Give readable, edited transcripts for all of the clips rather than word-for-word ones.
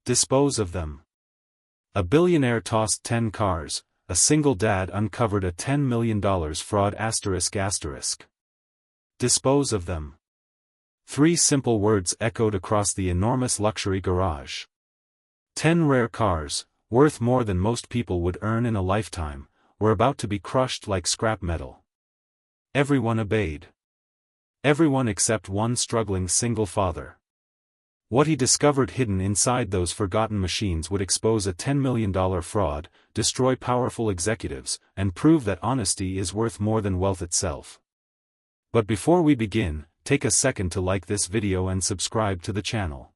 Dispose of them. A billionaire tossed 10 cars, a single dad uncovered a $10 million fraud ***. Dispose of them. 3 simple words echoed across the enormous luxury garage. 10 rare cars, worth more than most people would earn in a lifetime, were about to be crushed like scrap metal. Everyone obeyed. Everyone except one struggling single father. What he discovered hidden inside those forgotten machines would expose a $10 million fraud, destroy powerful executives, and prove that honesty is worth more than wealth itself. But before we begin, take a second to like this video and subscribe to the channel.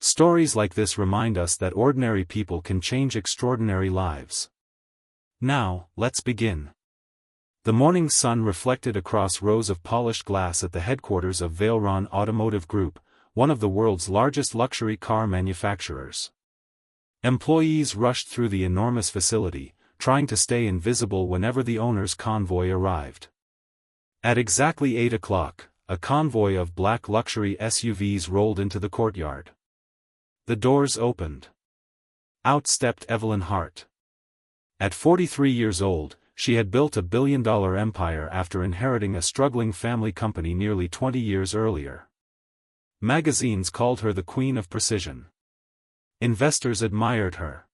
Stories like this remind us that ordinary people can change extraordinary lives. Now, let's begin. The morning sun reflected across rows of polished glass at the headquarters of Valeron Automotive Group, one of the world's largest luxury car manufacturers. Employees rushed through the enormous facility, trying to stay invisible whenever the owner's convoy arrived. At exactly 8 o'clock, a convoy of black luxury SUVs rolled into the courtyard. The doors opened. Out stepped Evelyn Hart. At 43 years old, she had built a billion-dollar empire after inheriting a struggling family company nearly 20 years earlier. Magazines called her the Queen of Precision. Investors admired her.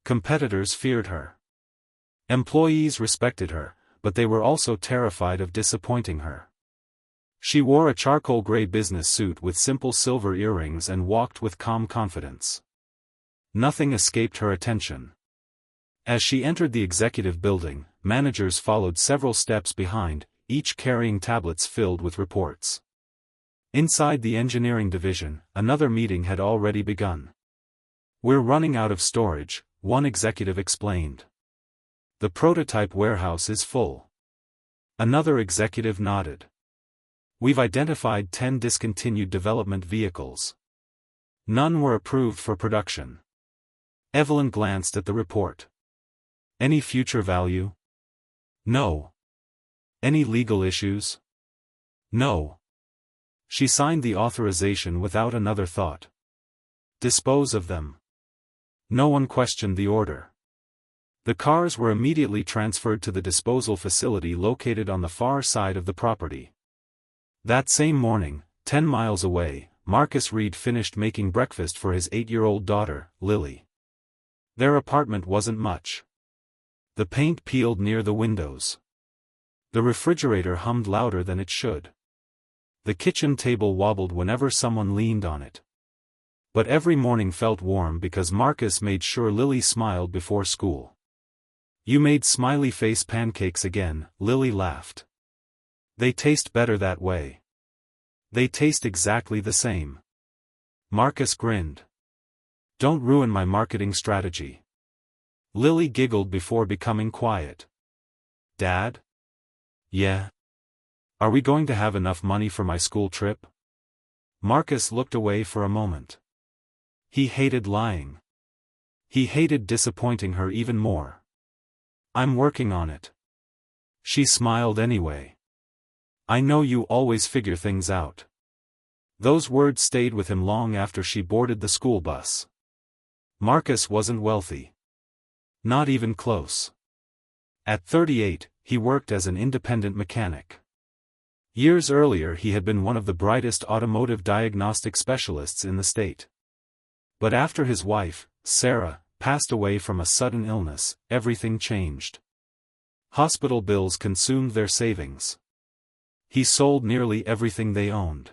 Competitors feared her. Employees respected her, but they were also terrified of disappointing her. She wore a charcoal gray business suit with simple silver earrings and walked with calm confidence. Nothing escaped her attention. As she entered the executive building, managers followed several steps behind, each carrying tablets filled with reports. Inside the engineering division, another meeting had already begun. "We're running out of storage," one executive explained. "The prototype warehouse is full." Another executive nodded. "We've identified 10 discontinued development vehicles. None were approved for production." Evelyn glanced at the report. "Any future value?" "No." "Any legal issues?" "No." She signed the authorization without another thought. Dispose of them. No one questioned the order. The cars were immediately transferred to the disposal facility located on the far side of the property. That same morning, 10 miles away, Marcus Reed finished making breakfast for his 8-year-old daughter, Lily. Their apartment wasn't much. The paint peeled near the windows. The refrigerator hummed louder than it should. The kitchen table wobbled whenever someone leaned on it. But every morning felt warm because Marcus made sure Lily smiled before school. "You made smiley face pancakes again," Lily laughed. "They taste better that way." "They taste exactly the same." Marcus grinned. "Don't ruin my marketing strategy." Lily giggled before becoming quiet. "Dad?" "Yeah?" "Are we going to have enough money for my school trip?" Marcus looked away for a moment. He hated lying. He hated disappointing her even more. "I'm working on it." She smiled anyway. "I know you always figure things out." Those words stayed with him long after she boarded the school bus. Marcus wasn't wealthy. Not even close. At 38, he worked as an independent mechanic. Years earlier he had been one of the brightest automotive diagnostic specialists in the state. But after his wife, Sarah, passed away from a sudden illness, everything changed. Hospital bills consumed their savings. He sold nearly everything they owned.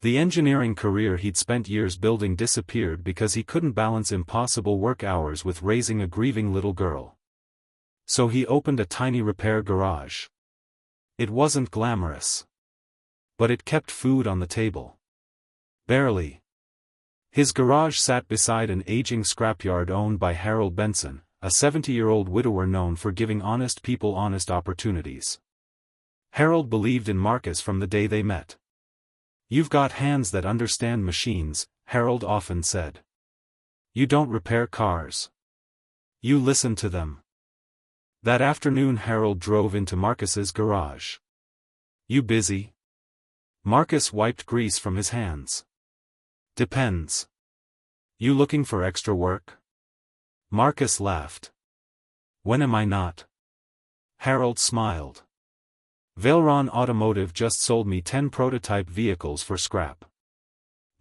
The engineering career he'd spent years building disappeared because he couldn't balance impossible work hours with raising a grieving little girl. So he opened a tiny repair garage. It wasn't glamorous. But it kept food on the table. Barely. His garage sat beside an aging scrapyard owned by Harold Benson, a 70-year-old widower known for giving honest people honest opportunities. Harold believed in Marcus from the day they met. "You've got hands that understand machines," Harold often said. "You don't repair cars. You listen to them." That afternoon Harold drove into Marcus's garage. "You busy?" Marcus wiped grease from his hands. "Depends. You looking for extra work? Marcus laughed. When am I not? Harold smiled. Valeron Automotive just sold me 10 prototype vehicles for scrap.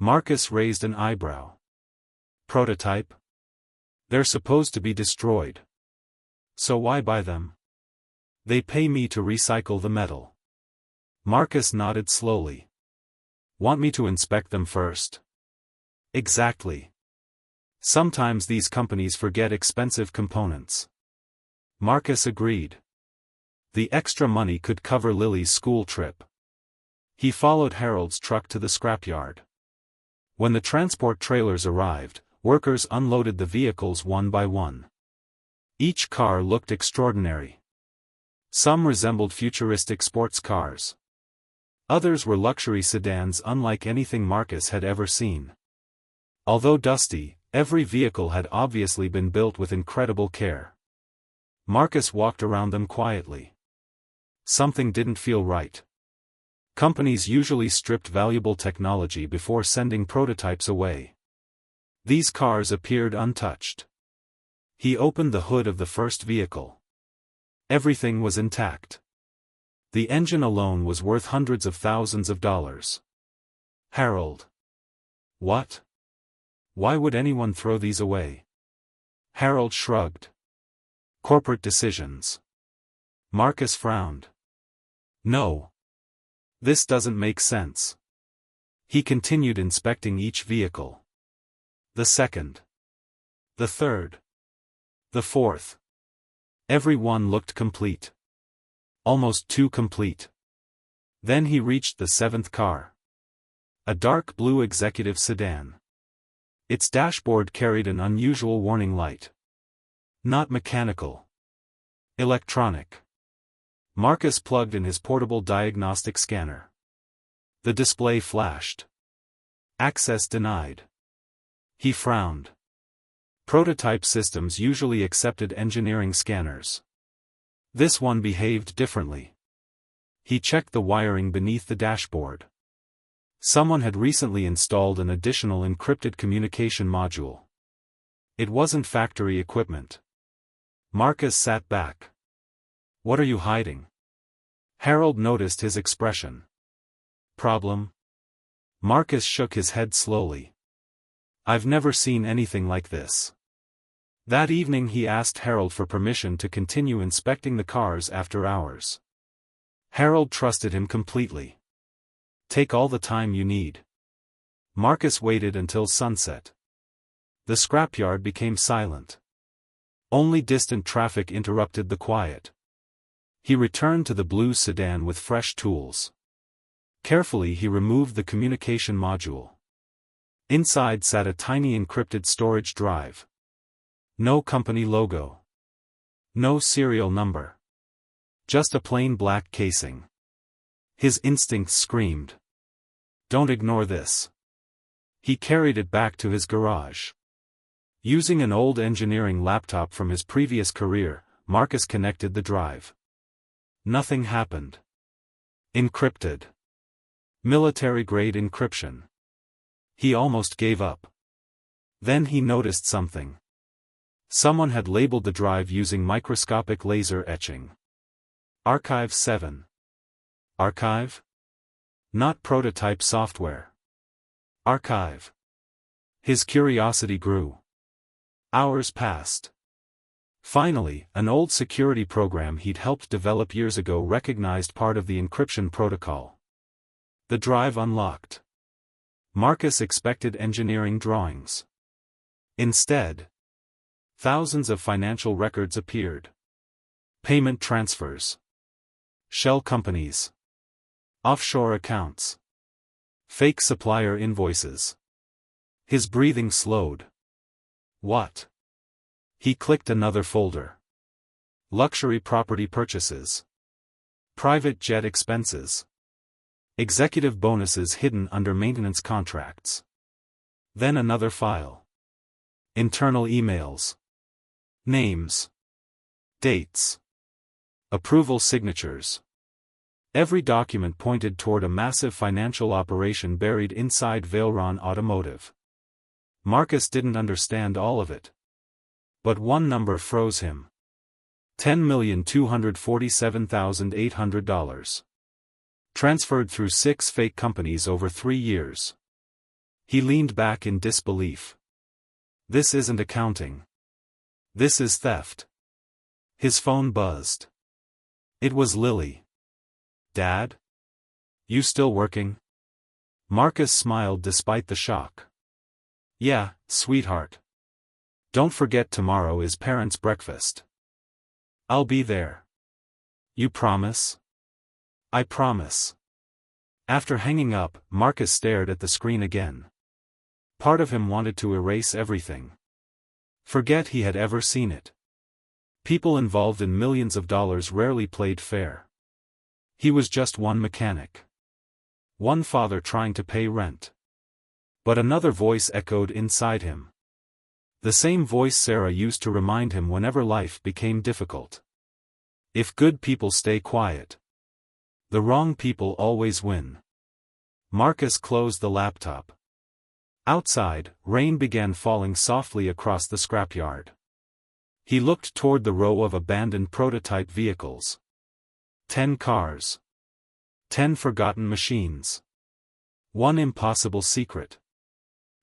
Marcus raised an eyebrow. Prototype? They're supposed to be destroyed. So why buy them? They pay me to recycle the metal. Marcus nodded slowly. Want me to inspect them first? Exactly. Sometimes these companies forget expensive components. Marcus agreed. The extra money could cover Lily's school trip. He followed Harold's truck to the scrapyard. When the transport trailers arrived, workers unloaded the vehicles one by one. Each car looked extraordinary. Some resembled futuristic sports cars. Others were luxury sedans unlike anything Marcus had ever seen. Although dusty, every vehicle had obviously been built with incredible care. Marcus walked around them quietly. Something didn't feel right. Companies usually stripped valuable technology before sending prototypes away. These cars appeared untouched. He opened the hood of the first vehicle. Everything was intact. The engine alone was worth hundreds of thousands of dollars. Harold. What? Why would anyone throw these away? Harold shrugged. Corporate decisions. Marcus frowned. No. This doesn't make sense. He continued inspecting each vehicle. The second. The third. The fourth. Every one looked complete. Almost too complete. Then he reached the seventh car. A dark blue executive sedan. Its dashboard carried an unusual warning light. Not mechanical. Electronic. Marcus plugged in his portable diagnostic scanner. The display flashed. Access denied. He frowned. Prototype systems usually accepted engineering scanners. This one behaved differently. He checked the wiring beneath the dashboard. Someone had recently installed an additional encrypted communication module. It wasn't factory equipment. Marcus sat back. What are you hiding? Harold noticed his expression. Problem? Marcus shook his head slowly. I've never seen anything like this. That evening he asked Harold for permission to continue inspecting the cars after hours. Harold trusted him completely. Take all the time you need. Marcus waited until sunset. The scrapyard became silent. Only distant traffic interrupted the quiet. He returned to the blue sedan with fresh tools. Carefully he removed the communication module. Inside sat a tiny encrypted storage drive. No company logo. No serial number. Just a plain black casing. His instincts screamed. Don't ignore this. He carried it back to his garage. Using an old engineering laptop from his previous career, Marcus connected the drive. Nothing happened. Encrypted. Military-grade encryption. He almost gave up. Then he noticed something. Someone had labeled the drive using microscopic laser etching. Archive 7. Archive? Not prototype software. Archive. His curiosity grew. Hours passed. Finally, an old security program he'd helped develop years ago recognized part of the encryption protocol. The drive unlocked. Marcus expected engineering drawings. Instead, thousands of financial records appeared. Payment transfers. Shell companies. Offshore accounts. Fake supplier invoices. His breathing slowed. What? He clicked another folder. Luxury property purchases. Private jet expenses. Executive bonuses hidden under maintenance contracts. Then another file. Internal emails. Names. Dates. Approval signatures. Every document pointed toward a massive financial operation buried inside Valeron Automotive. Marcus didn't understand all of it. But one number froze him. $10,247,800. Transferred through 6 fake companies over 3 years. He leaned back in disbelief. This isn't accounting. This is theft. His phone buzzed. It was Lily. Dad? You still working? Marcus smiled despite the shock. Yeah, sweetheart. Don't forget tomorrow is parents' breakfast. I'll be there. You promise? I promise. After hanging up, Marcus stared at the screen again. Part of him wanted to erase everything. Forget he had ever seen it. People involved in millions of dollars rarely played fair. He was just one mechanic. One father trying to pay rent. But another voice echoed inside him. The same voice Sarah used to remind him whenever life became difficult. If good people stay quiet, the wrong people always win. Marcus closed the laptop. Outside, rain began falling softly across the scrapyard. He looked toward the row of abandoned prototype vehicles. 10 cars. 10 forgotten machines. One impossible secret.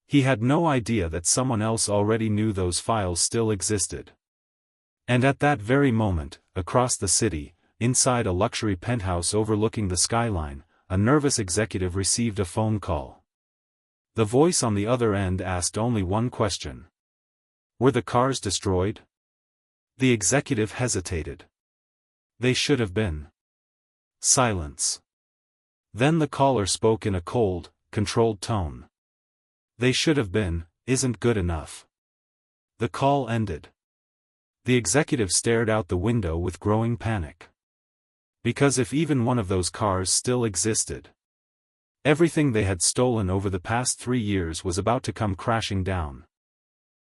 He had no idea that someone else already knew those files still existed. And at that very moment, across the city, inside a luxury penthouse overlooking the skyline, a nervous executive received a phone call. The voice on the other end asked only one question. Were the cars destroyed? The executive hesitated. They should have been. Silence. Then the caller spoke in a cold, controlled tone. They should have been, isn't good enough. The call ended. The executive stared out the window with growing panic. Because if even one of those cars still existed, everything they had stolen over the past 3 years was about to come crashing down.